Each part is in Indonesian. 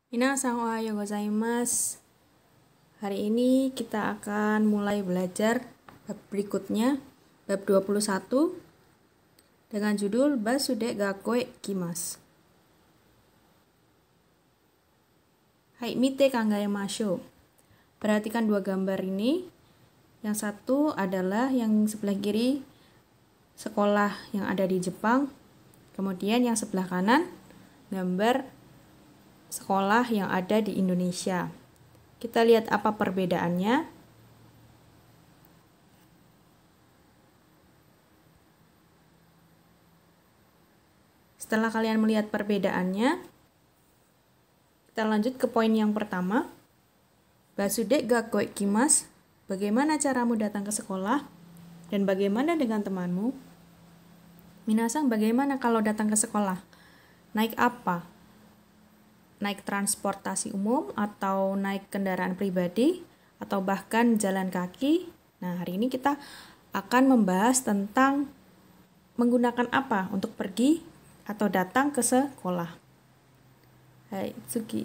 Minasan ohayo gozaimasu. Hari ini kita akan mulai belajar bab berikutnya, bab 21 dengan judul Basude Gakoe Kimasu. Hai mite kangaemashou. Perhatikan dua gambar ini. Yang satu adalah yang sebelah kiri sekolah yang ada di Jepang. Kemudian yang sebelah kanan gambar sekolah yang ada di Indonesia. Kita lihat apa perbedaannya. Setelah kalian melihat perbedaannya, kita lanjut ke poin yang pertama. Basude Gakoe Kimasu. Bagaimana caramu datang ke sekolah? Dan bagaimana dengan temanmu? Minasan, bagaimana kalau datang ke sekolah? Naik apa? Naik transportasi umum atau naik kendaraan pribadi atau bahkan jalan kaki. Nah, hari ini kita akan membahas tentang menggunakan apa untuk pergi atau datang ke sekolah. Hai, Tsuki.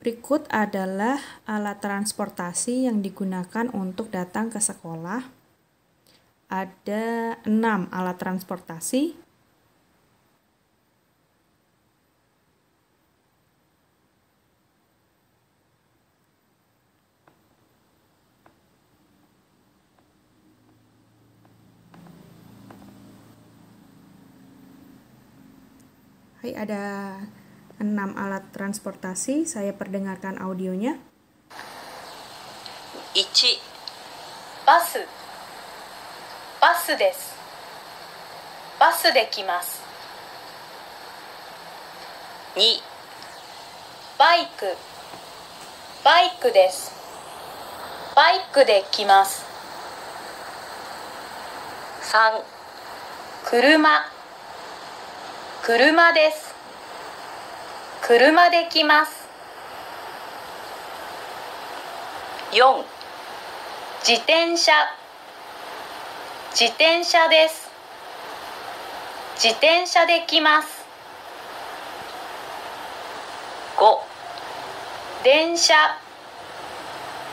Berikut adalah alat transportasi yang digunakan untuk datang ke sekolah. Ada 6 alat transportasi. Hai, ada 6 alat transportasi. Saya perdengarkan audionya. 1. バス。バスです。バスで来ます。2. バイク。バイクです。バイクで来ます。3. 車。車です。車で来ます。4. 自転車。自転車です。自転車で来ます。5. 電車。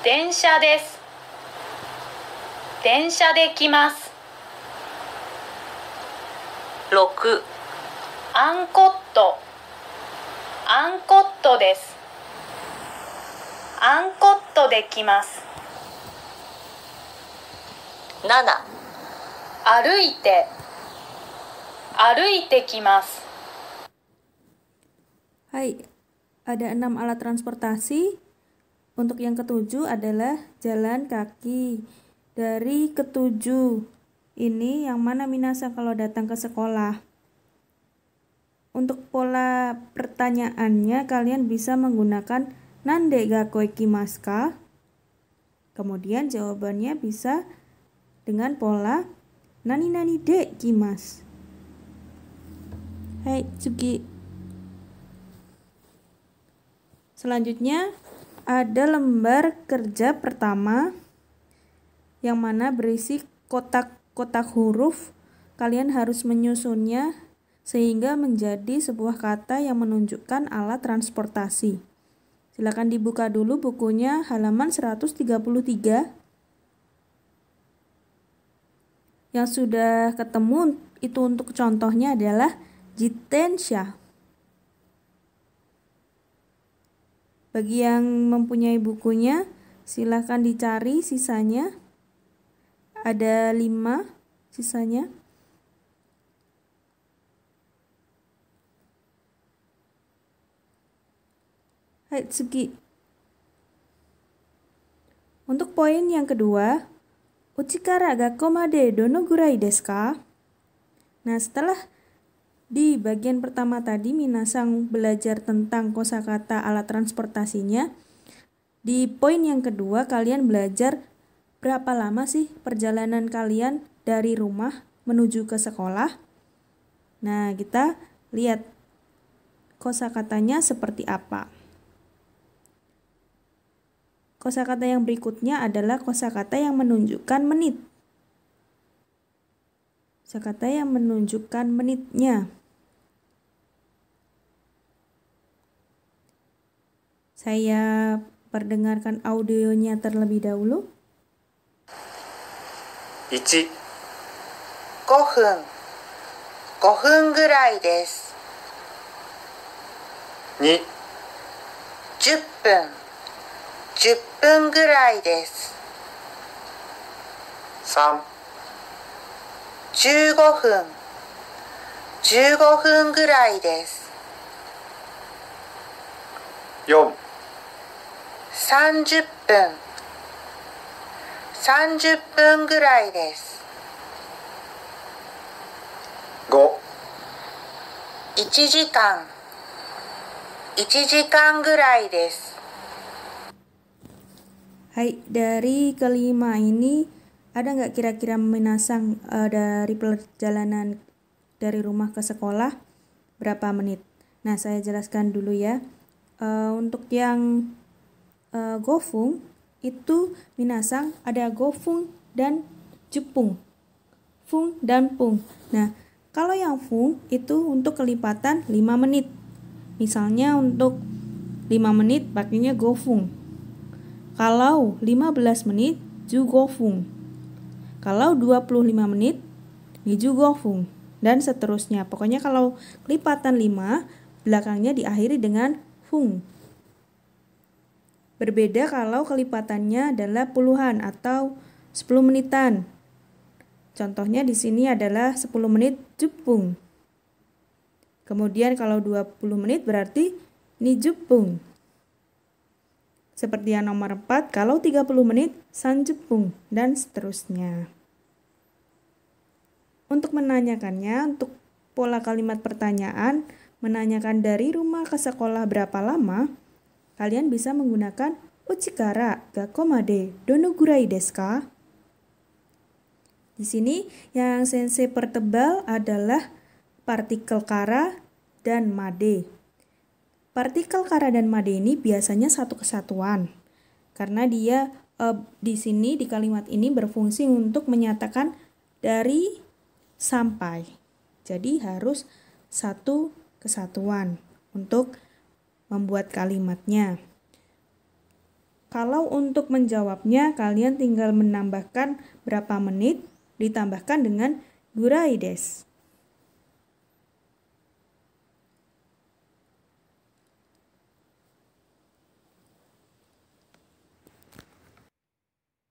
電車です。電車で来ます。6. アンコット。アンコットです。アンコットで来ます。7. 歩いて。歩いてきます。Hai, ada 6 alat transportasi. Untuk yang ketujuh adalah jalan kaki. Dari ketujuh ini yang mana Minasan kalau datang ke sekolah? Untuk pola pertanyaannya kalian bisa menggunakan nande gakoe kimasu ka? Kemudian jawabannya bisa dengan pola nani nani de kimasu. Hai, Tsuki. Selanjutnya ada lembar kerja pertama yang mana berisi kotak-kotak huruf. Kalian harus menyusunnya sehingga menjadi sebuah kata yang menunjukkan alat transportasi. Silakan dibuka dulu bukunya halaman 133. Yang sudah ketemu itu untuk contohnya adalah jitensha. Bagi yang mempunyai bukunya, silakan dicari sisanya. Ada 5 sisanya. Hai, Tsuki. Untuk poin yang kedua, uchi kara gakko made dono gurai desu ka? Nah, setelah di bagian pertama tadi Minasan belajar tentang kosakata alat transportasinya, di poin yang kedua kalian belajar berapa lama sih perjalanan kalian dari rumah menuju ke sekolah. Nah, kita lihat kosakatanya seperti apa. Kosakata yang berikutnya adalah kosakata yang menunjukkan menit. Kosakata yang menunjukkan menitnya. Saya perdengarkan audionya terlebih dahulu. 1、5分、5分ぐらいです。2、 10分、10分ぐらいです。3、 15分、15分ぐらいです。4、 30分、30分ぐらいです。5、 1時間、1時間ぐらいです。Hai, dari kelima ini ada nggak kira-kira minasang dari perjalanan dari rumah ke sekolah berapa menit? Nah, saya jelaskan dulu ya. Untuk yang gofung itu minasang ada gofung dan jepung. Fung dan pung. Nah, kalau yang fung itu untuk kelipatan 5 menit. Misalnya untuk 5 menit pakainya gofung. Kalau 15 menit ju gofung. Kalau 25 menit ni ju gofung dan seterusnya. Pokoknya kalau kelipatan 5 belakangnya diakhiri dengan fung. Berbeda kalau kelipatannya adalah puluhan atau 10 menitan. Contohnya di sini adalah 10 menit jepung. Kemudian kalau 20 menit berarti ni jepung. Seperti yang nomor 4, kalau 30 menit san jepung dan seterusnya. Untuk menanyakannya, untuk pola kalimat pertanyaan, menanyakan dari rumah ke sekolah berapa lama, kalian bisa menggunakan uchi kara gakko made dono gurai desu ka? Di sini yang sensei pertebal adalah partikel kara dan made. Partikel kara dan made ini biasanya satu kesatuan. Karena dia di sini di kalimat ini berfungsi untuk menyatakan dari sampai. Jadi harus satu kesatuan untuk membuat kalimatnya. Kalau untuk menjawabnya kalian tinggal menambahkan berapa menit ditambahkan dengan gurai desu.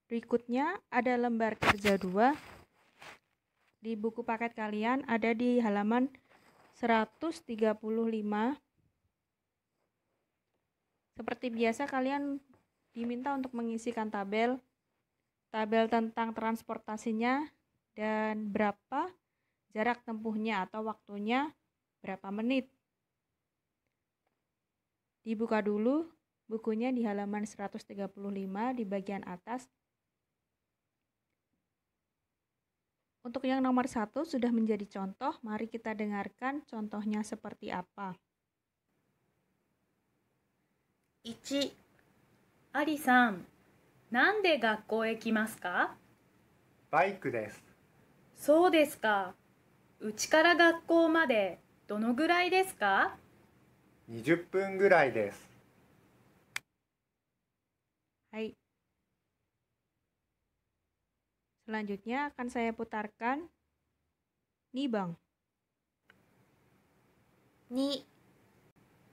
Berikutnya ada lembar kerja 2. Di buku paket kalian ada di halaman 135. Seperti biasa kalian diminta untuk mengisikan tabel tentang transportasinya dan berapa jarak tempuhnya atau waktunya berapa menit. Dibuka dulu bukunya di halaman 135 di bagian atas. Untuk yang nomor 1 sudah menjadi contoh, mari kita dengarkan contohnya seperti apa. 1、アリさん、なんで学校へ来ますか？バイクです。そうですか。うちから学校までどのぐらいですか20分ぐらいです。Hai. Selanjutnya akan saya putarkan. Nih bang. 2、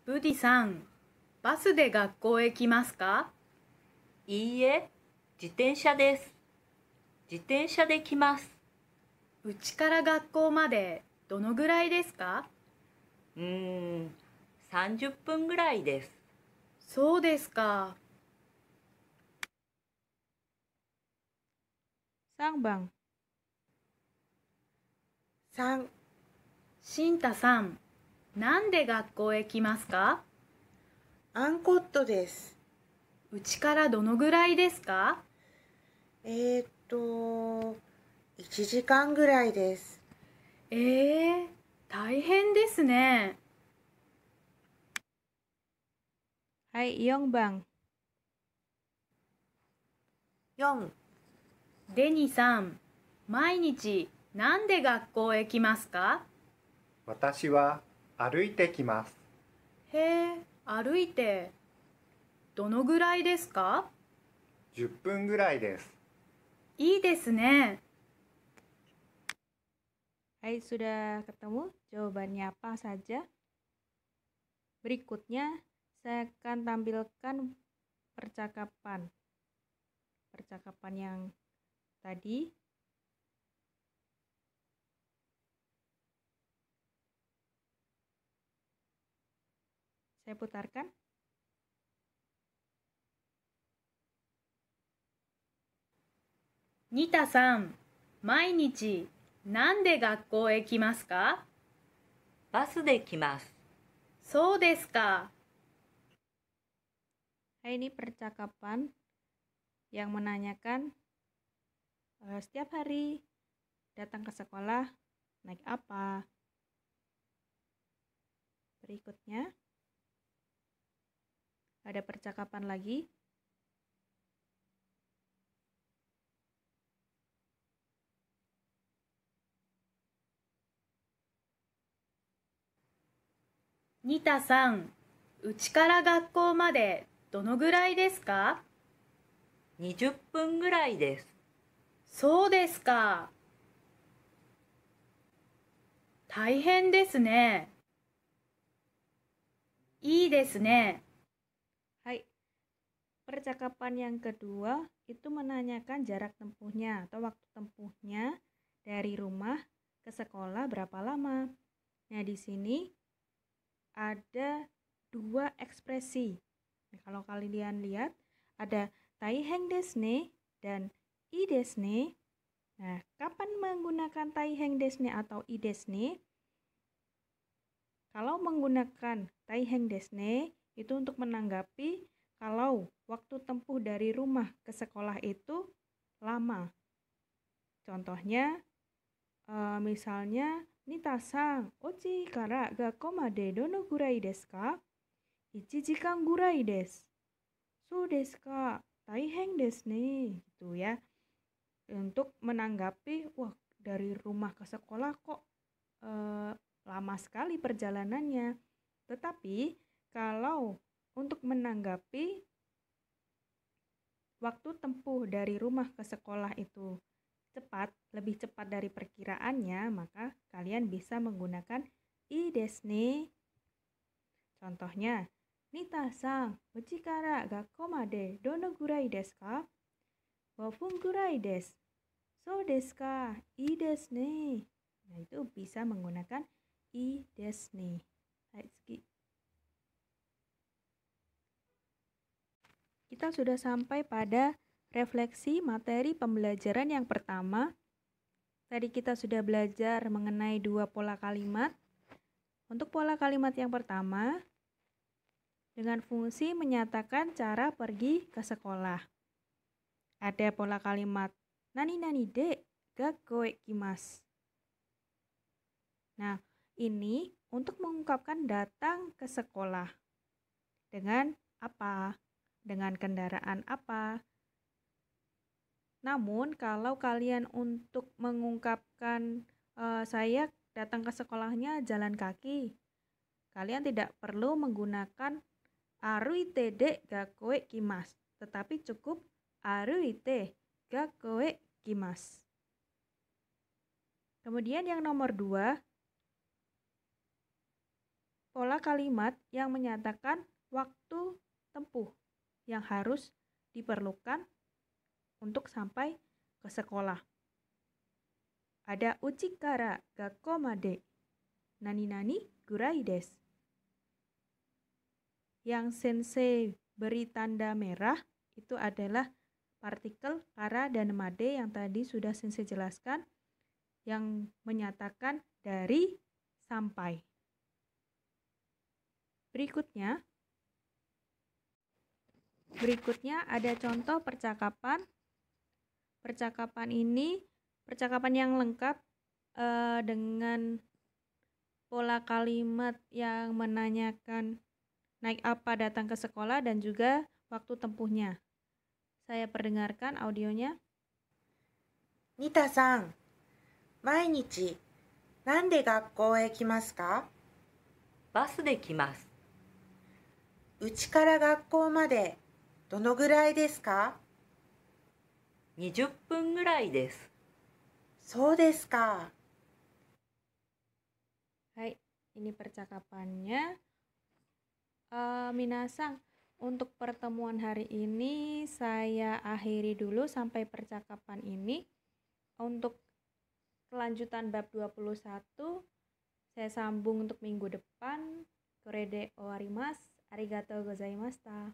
ブディさん、バスで学校へ来ますか？いいえ、自転車です。自転車で来ます。うちから学校までどのぐらいですか？30分ぐらいです。そうですか。Sang bang. 3、シンタさん、なんで学校へ来ますか？アンコットです。うちからどのぐらいですか1時間ぐらいです。大変ですね。Hai Iong bang. 4、デニさん、毎日なんで学校へ来ますか？私は歩いてきます。へえ、歩いて。どのぐらいですか10分ぐらいです。いいですね。Hai, sudah ketemu jawabannya apa saja? Berikutnya, saya akan tampilkan percakapan. Percakapan yang tadi. Saya putarkan. Nita さん、毎日なんで学校へ来ますか？バスで来ます。そうですか。Ini percakapan yang menanyakan setiap hari datang ke sekolah naik apa. Berikutnya ada percakapan lagi. Nita さん、うちから学校までどのぐらいですか？20分ぐらいです。そうですか。大変ですね。いいですね。Hai, percakapan yang kedua itu menanyakan jarak tempuhnya atau waktu tempuhnya dari rumah ke sekolah berapa lama. Nah, di sini ada dua ekspresi. Nah, kalau kalian lihat ada taiheng desu ne dan i desu ne. Nah, kapan menggunakan taiheng desu ne atau i desu ne? Kalau menggunakan taiheng desu ne itu untuk menanggapi kalau waktu tempuh dari rumah ke sekolah itu lama. Contohnya misalnya Nita-san, ochi kara gakko made dono gurai desu ka? 1 jikan gurai desu. So desu ka? Taiheng desu ne. Gitu ya. Untuk menanggapi, wah dari rumah ke sekolah kok lama sekali perjalanannya. Tetapi kalau untuk menanggapi waktu tempuh dari rumah ke sekolah itu cepat, lebih cepat dari perkiraannya, maka kalian bisa menggunakan i desu ne. Contohnya, Nita-san, uchi kara gakko made dono gurai desu ka? 5 分 gurai desu. So desu ka? I desu ne. Nah, itu bisa menggunakan i desu ne. Kita sudah sampai pada refleksi materi pembelajaran yang pertama. Tadi kita sudah belajar mengenai 2 pola kalimat. Untuk pola kalimat yang pertama, dengan fungsi menyatakan cara pergi ke sekolah. Ada pola kalimat nani-nani de gakko e kimasu. Nah, ini untuk mengungkapkan datang ke sekolah. Dengan apa? Dengan kendaraan apa? Namun kalau kalian untuk mengungkapkan saya datang ke sekolahnya jalan kaki, kalian tidak perlu menggunakan aruite de gakko e kimasu, tetapi cukup aruite gakko e kimasu. Kemudian yang nomor 2, pola kalimat yang menyatakan waktu tempuh yang harus diperlukan untuk sampai ke sekolah. Ada uchi kara gakko made nani-nani gurai desu. Yang sensei beri tanda merah itu adalah partikel kara dan made yang tadi sudah sensei jelaskan, yang menyatakan dari sampai. Berikutnya ada contoh percakapan. Percakapan ini percakapan yang lengkap dengan pola kalimat yang menanyakan naik apa datang ke sekolah dan juga waktu tempuhnya. Saya perdengarkan audionya. Nita-san, 毎日なんで学校へ来ますか？バスで来ます。うちから学校までどのぐらいですか？ 20分ぐらいです。そうですか。 Hai, ini percakapannya. Minasang, untuk pertemuan hari ini saya akhiri dulu sampai percakapan ini. Untuk kelanjutan bab 21, saya sambung untuk minggu depan. Korede owarimasu. Arigatou gozaimashita.